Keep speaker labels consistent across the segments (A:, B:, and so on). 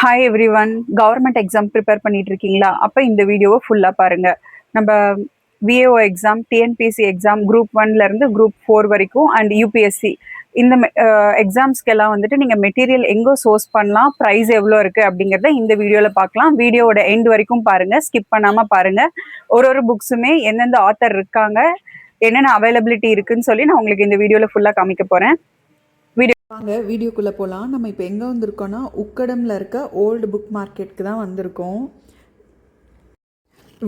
A: Hi everyone. Government exam prepare பண்ணிட்டு இருக்கீங்களா? அப்போ இந்த வீடியோவை ஃபுல்லாக பாருங்க. நம்ம VAO exam, TNPSC exam group 1லேருந்து குரூப் 4 வரைக்கும் அண்ட் யூபிஎஸ்சி இந்த எக்ஸாம்ஸ்க்கெல்லாம் வந்துட்டு நீங்கள் மெட்டீரியல் எங்கே சோர்ஸ் பண்ணலாம், ப்ரைஸ் எவ்வளோ இருக்குது அப்படிங்கிறத இந்த வீடியோவில் பார்க்கலாம். வீடியோவோட எண்ட் வரைக்கும் பாருங்கள், ஸ்கிப் பண்ணாமல் பாருங்கள். ஒரு புக்ஸுமே எந்தெந்த ஆத்தர் இருக்காங்க, என்னென்ன அவைலபிலிட்டி இருக்குன்னு சொல்லி நான் உங்களுக்கு இந்த வீடியோவில் ஃபுல்லாக காமிக்க போகிறேன்.
B: வாங்க வீடியோக்குள்ளே போகலாம். நம்ம இப்போ எங்கே வந்திருக்கோன்னா உக்கடமில் இருக்க ஓல்டு புக் மார்க்கெட்டுக்கு தான் வந்திருக்கோம்.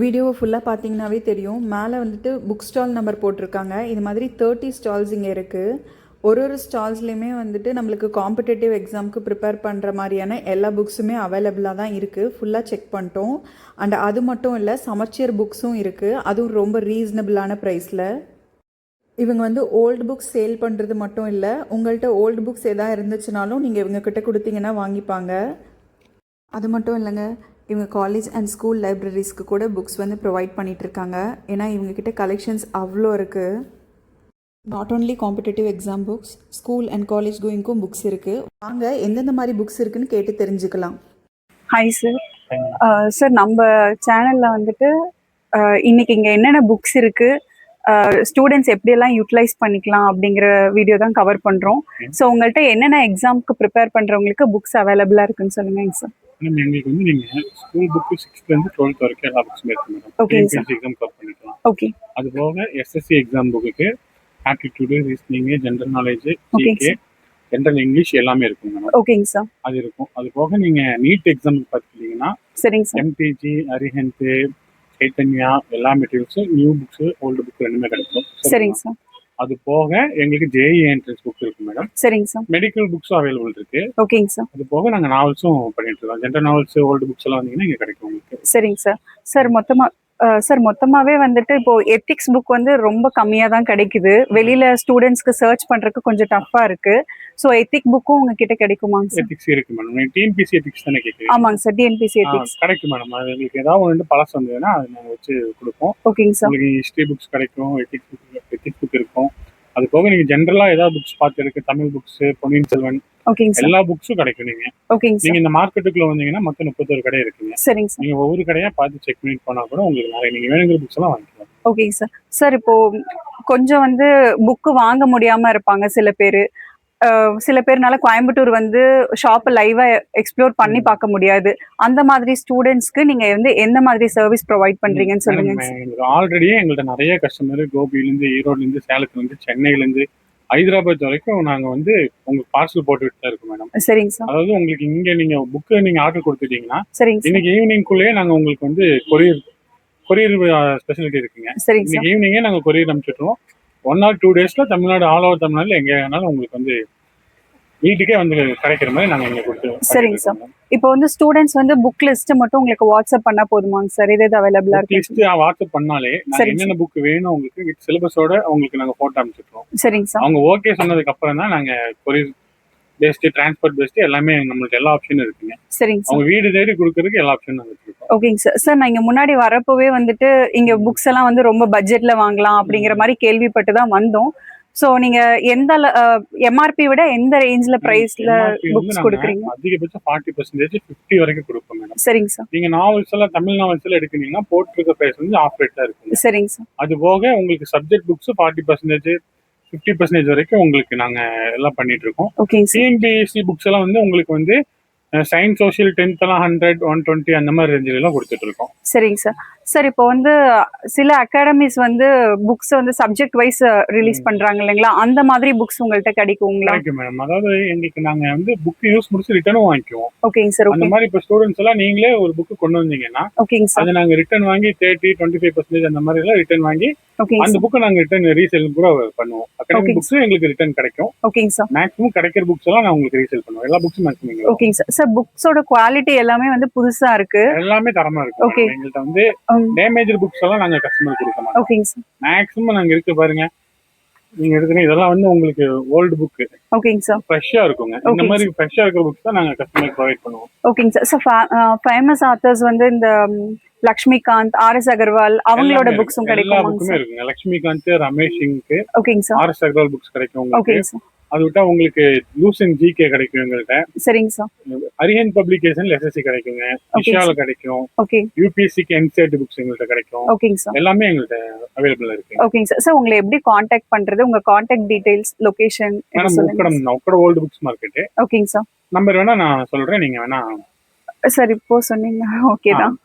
B: வீடியோவை ஃபுல்லாக பார்த்தீங்கன்னாவே தெரியும். மேலே வந்துட்டு புக் ஸ்டால் நம்பர் போட்டிருக்காங்க. இது மாதிரி 30 ஸ்டால்ஸ் இங்கே இருக்குது. ஒரு ஸ்டால்ஸ்லேயுமே வந்துட்டு நம்மளுக்கு காம்படேட்டிவ் எக்ஸாமுக்கு ப்ரிப்பேர் பண்ணுற மாதிரியான எல்லா புக்ஸுமே அவைலபிளாக தான் இருக்குது. ஃபுல்லாக செக் பண்ணிட்டோம். அண்ட் அது மட்டும் இல்லை, சமச்சீர் புக்ஸும் இருக்குது. அதுவும் ரொம்ப ரீசனபிளான ப்ரைஸில். இவங்க வந்து ஓல்டு புக்ஸ் சேல் பண்ணுறது மட்டும் இல்லை, உங்கள்கிட்ட ஓல்டு புக்ஸ் எதாவது இருந்துச்சுனாலும் நீங்கள் இவங்கக்கிட்ட கொடுத்தீங்கன்னா வாங்கிப்பாங்க. அது மட்டும் இல்லைங்க, இவங்க காலேஜ் அண்ட் ஸ்கூல் லைப்ரரிஸ்க்கு கூட புக்ஸ் வந்து ப்ரொவைட் பண்ணிகிட்ருக்காங்க. ஏன்னா இவங்கக்கிட்ட கலெக்ஷன்ஸ் அவ்வளோ இருக்குது. Not only competitive exam books, school and college கோயிங்க்கும் புக்ஸ் இருக்குது. வாங்க எந்தெந்த மாதிரி புக்ஸ் இருக்குன்னு கேட்டு தெரிஞ்சுக்கலாம்.
A: Hi sir. சார், நம்ம சேனலில் வந்துட்டு இன்னைக்கு இங்கே என்னென்ன புக்ஸ் இருக்குது, ஸ்டூடெண்ட்ஸ் எப்படியெல்லாம் யூட்டிலைஸ் பண்ணிக்கலாம் அப்படிங்கிற வீடியோ தான் கவர் பண்ணுறோம். ஸோ உங்கள்கிட்ட என்னென்ன எக்ஸாமுக்கு ப்ரிப்பேர் பண்ணுறவங்களுக்கு புக்ஸ் அவைலபிளாக இருக்குன்னு சொல்லுங்கள் சார்.
C: எங்களுக்கு வந்து நீங்கள் ஸ்கூல் புக்கு 6th-லேருந்து 12th வரைக்கும் எல்லா புக்ஸுமே இருக்குது madam.
A: Okay sir.
C: Exam cover பண்ணிக்கலாம்.
A: ஓகே.
C: அது போக SSC exam book aptitude, reasoning, general knowledge, GK, general English எல்லாமே இருக்கும் மேடம்.
A: ஓகேங்க சார்.
C: அது இருக்கும். அது போக நீங்கள் நீட் எக்ஸாமுக்கு பார்த்துக்கிட்டிங்கன்னா
A: சரிங்க சார்,
C: எம்டிஜி, அரிஹந்த், சைத்தன்யா எல்லா மெட்டீரியல்ஸும், நியூ புக்ஸு, ஓல்டு புக் ரெண்டுமே கிடைக்கும்.
A: சரிங்க சார்.
C: அது போக எங்களுக்கு ஜேஇ என்ட்ரன்ஸ் புக் இருக்கு மேடம்.
A: சரிங்க சார்.
C: மெடிக்கல் புக்ஸும் அவைலபிள் இருக்கு.
A: ஓகேங்க சார்.
C: அது போக நாங்கள் நாவல்ஸும் பண்ணிட்டு இருக்கோம். ஜென்ரல் நாவல்ஸ், ஓல்டு புக்ஸ் எல்லாம் வந்தீங்கன்னா இங்கே கிடைக்கும் உங்களுக்கு.
A: சரிங்க சார். சார் மொத்தமாகவே வந்துட்டு இப்போ எத்திக்ஸ் புக் வந்து ரொம்ப கம்மியாக தான் கிடைக்குது. வெளியில் ஸ்டூடெண்ட்ஸ்க்கு சர்ச் பண்ணுறதுக்கு கொஞ்சம் டஃப்பாக இருக்குது. ஸோ எத்திக் புக்கும் உங்ககிட்ட கிடைக்குமாங்க சார்?
C: எத்திக்ஸ் இருக்கு மேடம். நீங்கள் டிஎன்பிஎஸ்சி எத்திக்ஸ் தானே கேட்குறீங்க?
A: ஆமாங்க சார், டிஎன்பிஎஸ்சி எத்திக்ஸ்
C: கிடைக்கும் மேடம். அது உங்களுக்கு ஏதாவது ஒன்று பழசு வந்ததுன்னா அதை நாங்கள் வச்சு கொடுப்போம்.
A: ஓகேங்க சார்.
C: உங்களுக்கு ஹிஸ்ட்ரி புக்ஸ் கிடைக்கும், எத்திக்ஸ் புக் இருக்கும். அது போக நீங்கள் ஜென்ரலாக ஏதாவது புக்ஸ் பார்த்து இருக்கு, தமிழ் புக்ஸ், பொன்னியின் செல்வன்,
A: ஓகேங்க சார்,
C: எல்லா புக்ஸும் கிடைக்கும். நீங்க இந்த மார்க்கெட்டுக்குள்ள வந்தீங்கன்னா மொத்தம் 31 கடை இருக்குங்க.
A: சரிங்க சார்.
C: நீங்க ஒவ்வொரு கடையா பார்த்து செக் பண்ணிட்டு போனா கூட உங்களுக்கு நிறைய நீங்க வேணுங்கிற புக்ஸ் எல்லாம் வாங்கிக்கலாம்.
A: ஓகேங்க சார். சார், இப்போ கொஞ்சம் வந்து புக்கு வாங்க முடியாம இருப்பாங்க சில பேர். சில பேர்னால கோயம்புத்தூர் வந்து ஷாப்பை லைவா எக்ஸ்ப்ளோர் பண்ணி பார்க்க முடியாது. அந்த மாதிரி ஸ்டூடெண்ட்ஸ்க்கு நீங்க வந்து எந்த மாதிரி சர்வீஸ் ப்ரொவைட் பண்றீங்கன்னு சொல்லுங்க.
C: ஆல்ரெடியே எங்கள்கிட்ட நிறைய கஸ்டமர் கோபியிலேருந்து, ஈரோடுலேருந்து, சேலத்துலேருந்து, சென்னையிலேருந்து, ஹைதராபாத் வரைக்கும் நாங்க வந்து உங்களுக்கு பார்சல் போட்டுட்டு தான் இருக்கோம் மேடம்.
A: சரிங்க சார்.
C: அதாவது உங்களுக்கு இங்க நீங்க புக்கு நீங்க ஆர்டர் கொடுத்துட்டீங்கன்னா
A: சரிங்க
C: இன்னைக்கு ஈவினிங்குள்ளேயே நாங்க உங்களுக்கு வந்து கொரியர் ஸ்பெசிலிட்டி இருக்குங்க. இன்னைக்கு ஈவினிங்கே நாங்க கொரியர் அனுப்பிச்சிட்டுருவோம். 1 or 2 daysல தமிழ்நாடு, ஆல் ஓவர் தமிழ்நாடுல எங்க வேணாலும் உங்களுக்கு வந்து வீட்டுக்கே வந்து கிடைக்கிற மாதிரி நாங்க இங்க கொடுத்துருவோம்.
A: சரிங்க சார். இப்போ வந்து ஸ்டூடெண்ட்ஸ் வந்து புக் லிஸ்ட் மட்டும் உங்களுக்கு வாட்ஸ்அப் பண்ணா போதுமாங்க சார்? இது அவைலபிளா இருக்கு.
C: லிஸ்ட் வாட்ஸ்அப் பண்ணாலே நாங்க என்னென்ன புக் வேணும் உங்களுக்கு வித் சிலபஸோட உங்களுக்கு நாங்க போட்டோ அனுப்பிச்சிட்டுருவோம்.
A: சரிங்க சார்.
C: அவங்க ஓகே சொன்னதுக்கு அப்புறம் தான் நாங்க கொரியர் பேஸ்ட், டிரான்ஸ்போர்ட் பேஸ்ட் எல்லாமே நம்மளுக்கு எல்லா ஆப்ஷனும் இருக்குங்க.
A: சரிங்க சார்.
C: அவங்க வீடு தேடி கொடுக்கறதுக்கு எல்லா ஆப்ஷனும் நாங்க வச்சிருக்கோம்.
A: ஓகேங்க சார். சார், நான் இங்க முன்னாடி வரப்போவே வந்துட்டு இங்க புக்ஸ் எல்லாம் வந்து ரொம்ப பட்ஜெட்ல வாங்கலாம் அப்படிங்கிற மாதிரி கேள்விப்பட்டு தான் வந்தோம். சோ நீங்க எந்த எம்ஆர்பி விட எந்த ரேஞ்ச்ல பிரைஸ்ல புக்ஸ் கொடுக்குறீங்க?
C: அதிகபட்சம் 40%, 50 வரைக்கும் கொடுப்போம் மேடம்.
A: சரிங்க சார்.
C: நீங்க நாவல்ஸ் எல்லாம், தமிழ் நாவல்ஸ் எல்லாம் எடுக்கிறீங்கன்னா போட்டிருக்க பிரைஸ் வந்து ஆஃப் ரேட்ல இருக்கும்.
A: சரிங்க சார். அது
C: போக உங்களுக்கு சப்ஜெக்ட் புக்ஸ் 40%, 50% வரைக்கும் உங்களுக்கு நாங்க எல்லாம் பண்ணிட்டு இருக்கோம். டிஎன்பிஎஸ்சி புக்ஸ் எல்லாம் வந்து உங்களுக்கு வந்து சயின்ஸ், சோஷியல் 10th எல்லாம் 100, 120 அந்த மாதிரி ரேஞ்சில எல்லாம் கொடுத்துட்டு இருக்கோம்.
A: சரிங்க சார். சார், இப்போ வந்து சில அகாடமிஸ் வந்து புக்ஸ் வந்து சப்ஜெக்ட் வைஸ் ரிலீஸ் பண்றாங்க இல்லைங்களா? அந்த மாதிரி புக்ஸ் உங்கள்கிட்ட கிடைக்குங்களா?
C: கிடைக்கும் மேடம். அதாவது எங்களுக்கு நாங்க வந்து புக் யூஸ் முடிச்சு ரிட்டர்னும் வாங்கிக்குவோம்.
A: ஓகேங்க சார்.
C: அந்த மாதிரி இப்போ ஸ்டூடெண்ட்ஸ் எல்லாம் நீங்களே ஒரு புக் கொண்டு வந்தீங்கன்னா
A: ஓகேங்க சார்,
C: அதை நாங்க ரிட்டர்ன் வாங்கி 30, 25% அந்த மாதிரி எல்லாம் ரிட்டர்ன் வாங்கி அந்த புக்கை நாங்க ரிட்டர்ன் ரீசேல் கூட பண்ணுவோம். அகாடமிக் புக்ஸ் எங்களுக்கு ரிட்டர்ன் கிடைக்கும்.
A: ஓகேங்க சார்.
C: மேக்ஸிமம் கிடைக்கிற புக்ஸ் எல்லாம் நான் உங்களுக்கு ரீசேல் பண்ணுவோம். எல்லா புக்ஸும் மேக்ஸிமம்.
A: ஓகேங்க சார். சார், புக்ஸோட குவாலிட்டி எல்லாமே வந்து புதுசா இருக்கு,
C: எல்லாமே தரமா இருக்கு.
A: ஓகே.
C: எங்கள்கிட்ட வந்து டேமேஜ் புக்ஸ் எல்லாம் நாங்க கஸ்டமர் கொடுக்க மாட்டோம்.
A: ஓகேங்க சார்.
C: மேக்ஸிமம் நாங்க இருக்கு பாருங்க, நீங்க எடுக்கிறீங்க இதெல்லாம் வந்து உங்களுக்கு ஓல்டு புக்.
A: ஓகேங்க சார்.
C: ஃப்ரெஷ்ஷா இருக்குங்க. இந்த மாதிரி ஃப்ரெஷ்ஷா இருக்கிற புக்ஸ் தான் நாங்க கஸ்டமருக்கு ப்ரொவைட் பண்ணுவோம்.
A: ஓகேங்க சார். ஃபேமஸ் ஆத்தர்ஸ் வந்து இந்த லக்ஷ்மிகாந்த், ஆர்எஸ் அகர்வால் அவங்களோட புக்ஸும் கிடைக்கும்.
C: எல்லா புக்குமே இருக்குங்க. லக்ஷ்மிகாந்த், ரமேஷ் சிங்க்கு,
A: ஓகேங்க சார்.
C: ஆர்எஸ் அகர்வால் புக்ஸ் கிடைக்கும் உங்களுக்கு. அது விட்டா உங்களுக்கு லூஸ் அண்ட் ஜிகே கிடைக்கும் எங்கள்கிட்ட.
A: சரிங்க சார்.
C: அரியன் பப்ளிகேஷன்ல எஸ்எஸ்சி கிடைக்குங்க, விஷால கிடைக்கும்,
A: ஓகே.
C: யூபிஎஸ்சிக்கு என்சிஆர்டி புக்ஸ் எங்கள்கிட்ட கிடைக்கும்.
A: ஓகேங்க சார்.
C: எல்லாமே எங்கள்கிட்ட அவைலபிளா இருக்கு.
A: ஓகேங்க சார். சார் உங்களை எப்படி காண்டாக்ட் பண்றது? உங்க contact details, location
C: Ukkadam old books market.
A: ஓகேங்க சார்.
C: நம்பர் வேணா நான் சொல்றேன், நீங்க வேணா.
A: சார் இப்போ சொன்னீங்க ஓகே தான்.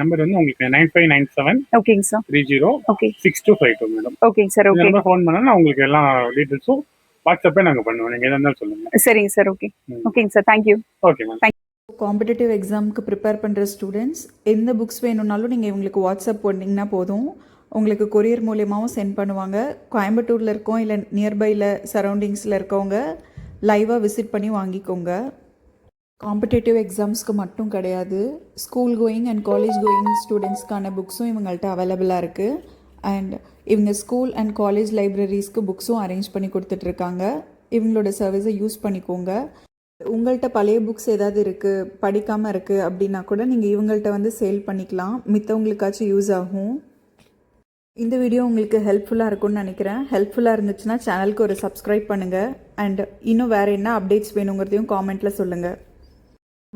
C: நம்பர் வந்து உங்களுக்கு 9597
A: ஓகேங்க சார்
C: 30
A: ஓகே
C: 6252 மேடம்.
A: ஓகேங்க சார். ஓகே.
C: நம்பர் ஃபோன் பண்ணா நான் உங்களுக்கு எல்லா டீடைல்ஸும் வாட்ஸ்அப்பே நாங்க பண்ணுவோம், நீங்க எதா இருந்தாலும் சொல்லுங்க.
A: சரிங்க சார். ஓகே. ஓகேங்க sir. Thank you.
C: Okay ma'am.
B: Competitive எக்ஸாமுக்கு ப்ரிப்பேர் பண்ணுற ஸ்டூடெண்ட்ஸ் எந்த புக்ஸ் வேணும்னாலும் நீங்கள் இவங்களுக்கு வாட்ஸ்அப் பண்ணிங்கன்னா போதும், உங்களுக்கு கொரியர் மூலியமாகவும் சென்ட் பண்ணுவாங்க. கோயம்புத்தூரில் இருக்கோம் இல்லை நியர்பையில் சரௌண்டிங்ஸில் இருக்கவங்க லைவாக விசிட் பண்ணி வாங்கிக்கோங்க. காம்படிட்டிவ் எக்ஸாம்ஸ்க்கு மட்டும் கிடையாது, school going and college going ஸ்டூடெண்ட்ஸ்க்கான புக்ஸும் இவங்கள்ட்ட அவைலபிளாக இருக்குது. அண்ட் இவங்க ஸ்கூல் அண்ட் காலேஜ் லைப்ரரிஸ்க்கு புக்ஸும் அரேஞ்ச் பண்ணி கொடுத்துட்ருக்காங்க. இவங்களோட சர்வீஸை யூஸ் பண்ணிக்கோங்க. உங்கள்கிட்ட பழைய புக்ஸ் ஏதாவது இருக்குது, படிக்காமல் இருக்குது அப்படின்னா கூட நீங்கள் இவங்கள்ட்ட வந்து சேல் பண்ணிக்கலாம், மித்தவங்களுக்காச்சும் யூஸ் ஆகும். இந்த வீடியோ உங்களுக்கு ஹெல்ப்ஃபுல்லாக இருக்கும்னு நினைக்கிறேன். ஹெல்ப்ஃபுல்லாக இருந்துச்சுன்னா சேனலுக்கு ஒரு சப்ஸ்கிரைப் பண்ணுங்கள். அண்ட் இன்னும் வேறு என்ன அப்டேட்ஸ் வேணுங்கிறதையும் காமெண்ட்டில் சொல்லுங்கள்.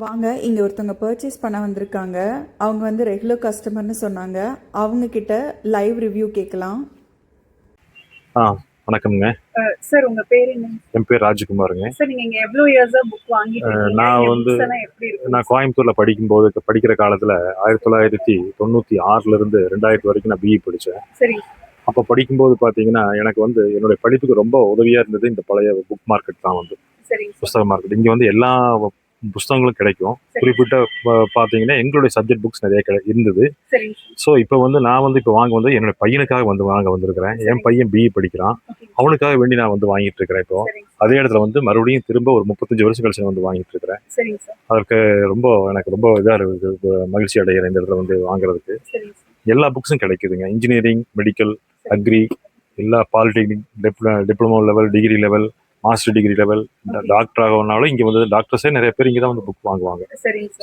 B: வாங்க, இங்கே ஒருத்தவங்க பர்ச்சேஸ் பண்ண வந்திருக்காங்க. அவங்க வந்து ரெகுலர் கஸ்டமர்னு சொன்னாங்க. அவங்கக்கிட்ட லைவ் ரிவ்யூ கேட்கலாம்.
D: வணக்கம்ங்க
A: சார். உங்க பேர் என்ன?
D: என் பேர் ராஜ்குமாருங்க.
A: சார் நீங்க எவ்வளவு இயர்ஸா புக் வாங்கிட்டு இருக்கீங்க?
D: நான் வந்து
A: எப்படி இருக்கு?
D: நான் கோயம்புத்தூர்ல படிக்கிற காலத்துல 1996 இருந்து 2000 வரைக்கும் நான் பிஇ படித்தேன்.
A: சரி.
D: அப்போ படிக்கும்போது பார்த்தீங்கன்னா எனக்கு வந்து என்னுடைய படிப்புக்கு ரொம்ப உதவியா இருந்தது இந்த பழைய புக் மார்க்கெட் தான் வந்து.
A: சரி.
D: புஸ்தக மார்க்கெட் இங்கே வந்து எல்லா புஸ்தகங்களும் கிடைக்கும். குறிப்பிட்ட பார்த்தீங்கன்னா எங்களுடைய சப்ஜெக்ட் புக்ஸ் நிறைய இருந்தது.
A: சரி.
D: ஸோ இப்போ வந்து நான் வந்து இப்போ வாங்க வந்து என்னோட பையனுக்காக வந்து வாங்க வந்திருக்கிறேன். என் பையன் பிஇ படிக்கிறான், அவனுக்காக வேண்டி நான் வந்து வாங்கிட்டு இருக்கிறேன். இப்போ அதே இடத்துல வந்து மறுபடியும் திரும்ப ஒரு 35 வருஷம் கழிச்சு வந்து வாங்கிட்டு இருக்கிறேன். அதற்கு எனக்கு ரொம்ப இதாக இருக்குது, மகிழ்ச்சி அடைகிறேன் இந்த இடத்துல வந்து வாங்குறதுக்கு. எல்லா புக்ஸும் கிடைக்குதுங்க, இன்ஜினியரிங், மெடிக்கல், அக்ரி, எல்லா polytechnic, diploma level, degree level, master degree level, doctor ஆகணும்னாலும் இங்கே வந்து டாக்டர்ஸே நிறைய பேர் இங்கே தான் வந்து புக் வாங்குவாங்க.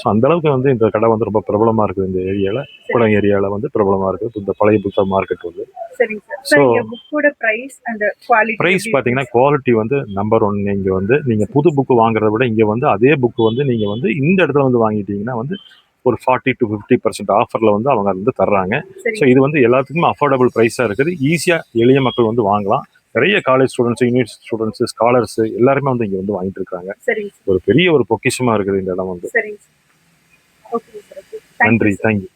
D: ஸோ அந்த அளவுக்கு வந்து இந்த கடை வந்து ரொம்ப பிரபலமாக இருக்குது. இந்த ஏரியாவில், குளம் ஏரியாவில் வந்து பிரபலமாக இருக்குது இந்த பழைய புத்தக மார்க்கெட் வந்து. ஸோ ப்ரைஸ் பார்த்தீங்கன்னா குவாலிட்டி வந்து நம்பர் 1. இங்கே வந்து நீங்கள் புது புக்கு வாங்குறத விட இங்கே வந்து அதே புக்கு வந்து நீங்கள் வந்து இந்த இடத்துல வந்து வாங்கிட்டீங்கன்னா வந்து ஒரு 40 to 50% ஆஃபரில் வந்து அவங்க வந்து தர்றாங்க. ஸோ இது வந்து எல்லாத்துக்குமே அஃபோர்டபுள் ப்ரைஸாக இருக்குது. ஈஸியாக எளிய மக்கள் வந்து வாங்கலாம். நிறைய college students, university students, scholars எல்லாருமே வந்து இங்கே வந்து வாங்கிட்டு இருக்காங்க. ஒரு பெரிய ஒரு பொக்கிஷமா இருக்குது இந்த இடம் வந்து. நன்றி, தேங்க்யூ.